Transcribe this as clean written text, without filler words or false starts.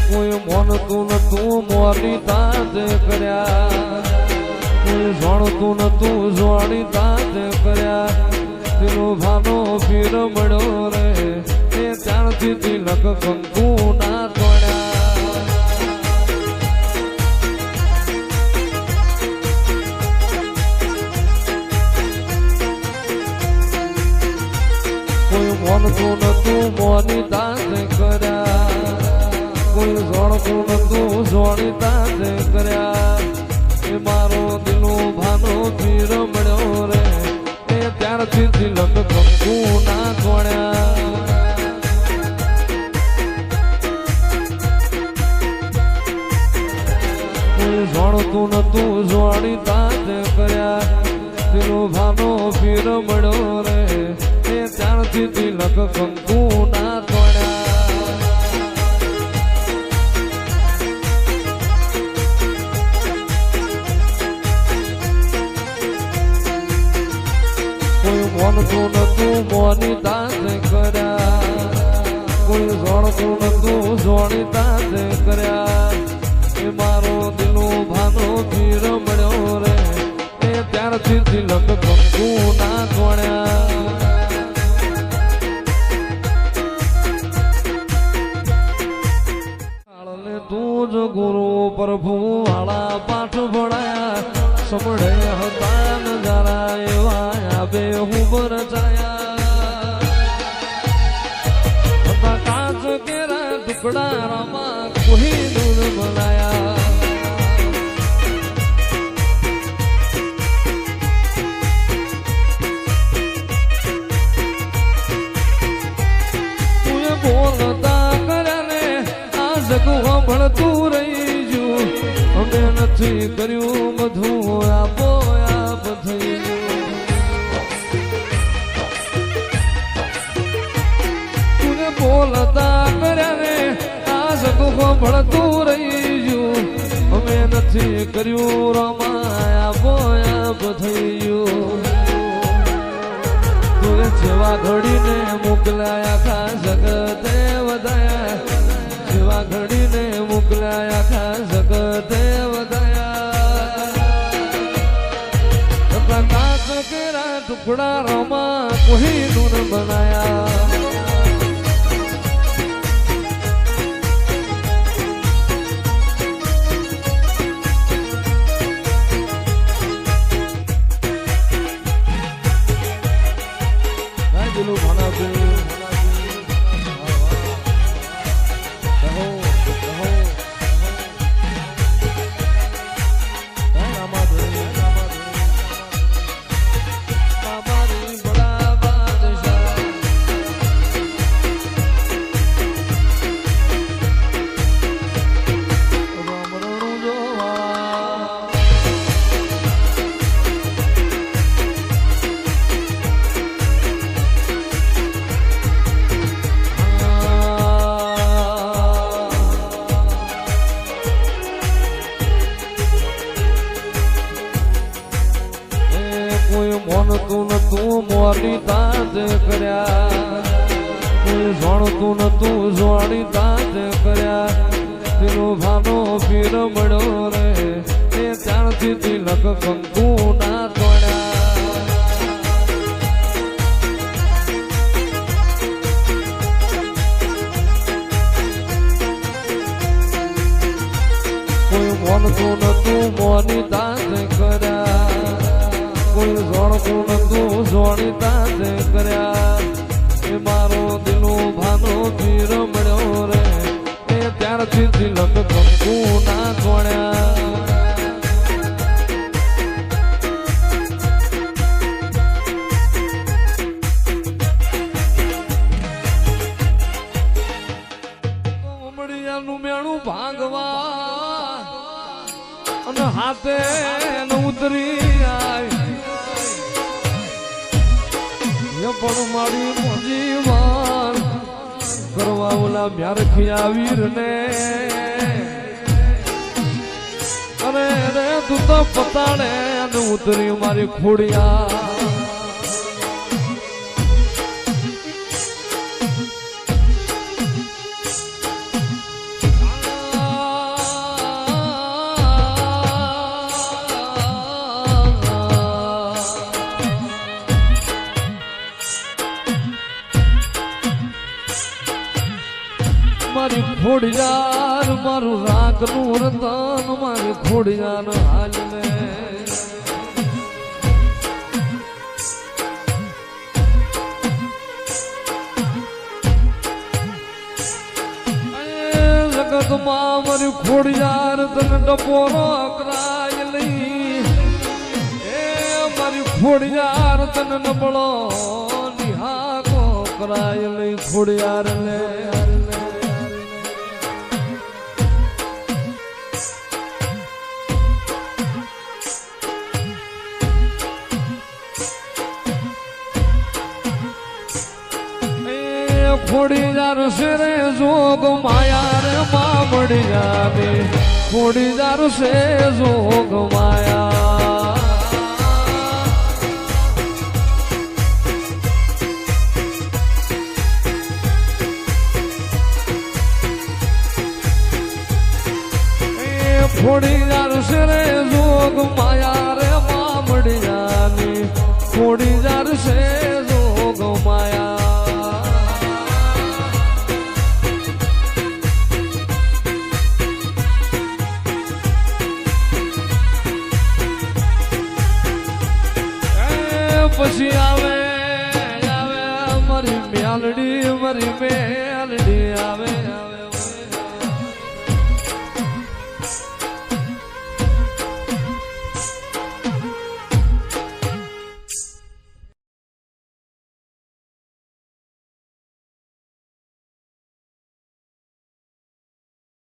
કોઈ મોનતું નતું મોની તાતે કર્યા, કોઈ જોણતું નતું જોણી તાતે કર્યા. તેનો ભાનો પીર મળ્યો રે એ ત્યારથી તિલક કંકુ ના તોડ્યા. કોઈ મોનતું નતું મોની તાતે કર્યા, કોઈ જોણતું નતું જોણી તાતે કર્યા. એ મારો દિલો ભાનો પીર મળ્યો રે એ ત્યારથી તિલક કંકુ ના તોડ્યા. કોઈ જોણતું નતું જોણી તાતે કર્યા, દિલો ભાનો પીર મળ્યો રે એ ત્યારથી તિલક કંકુ ના તોડ્યા. કોઈ મોનતું નતું મોની તાતે કર્યા, કોઈ જોણતું નતું જોણી તાતે કર્યા. એ મારો દિલો ભાનો પીર મળ્યો રે એ ત્યારથી તિલક કંકુ ના તોડ્યા. તું જ ગુરુ પ્રભુ વાળા પાઠ ભણાયા, સમળે હતા નજારા એવા આબે હું રચાયા. હતા કાચ કેરા ટુકડા રામા કોઈ દૂર બનાયા. તું બોલતા કર્યા ને આ જગું ભણતું રહી ગયું. અમે નથી કર્યું બધું આપો આપ થઈ ગયું. તુને બોલતા કર્યા ને આ જગું ભણતું રહી ગયું. અમે નથી કર્યું રામા આપો આપ થઈ ગયું. તુને જેવા ઘડીને મોકલાયા ખા જગતે વધાયા, જેવા ઘડીને મોકલાયા ખા જગતે વધાયા. કાચ કેરા ટુકડા રામા કોઈ નૂન બનાયા. દિલો ભાના મોનતું નતું મોની તાતે કર્યા, કોઈ જોણતું નતું જોણી તાતે કર્યા. તેનો ભાનો પીર મળ્યો રે એ ત્યારથી તિલક કંકુ ના તોડ્યા. કોઈ મોનતું નતું મોની તાતે કર્યા, કોઈ જોણતું નતું જોણી તાતે કર્યા. એ મારો દિલો ભાનો પીર મળ્યો રે એ ત્યારથી તિલક કંકુ ના તોડ્યા. ઉમડિયાનું મેણું ભાગવા અને હાથે ઉતરી આય પણ મારી મોજી વાર કરવા ઓલા બ્યારખિયા વીર ને. અરે રે તું તો પતાડે અને ઉતરી મારી ખોડિયા. મારી ખોડિયાર મારું રાખનું રતન મારી ખોડિયાર હાલ ને જગતમાં મારી ખોડિયાર તને ટપોરો કરાય લઈ એ મારી ખોડિયાર તને નબળો નિહાકો કરાય લઈ ખોડિયાર ને ખોડીદાર શેરે જોગ માયા રે મામડિયા ને ખોડીદાર શે જોગ માયા ખોડીદાર શેરે જોગ માયા રે મામડિયા ને ખોડીદાર શે જોગ માયા પછી આવે મારી મેલડી આવે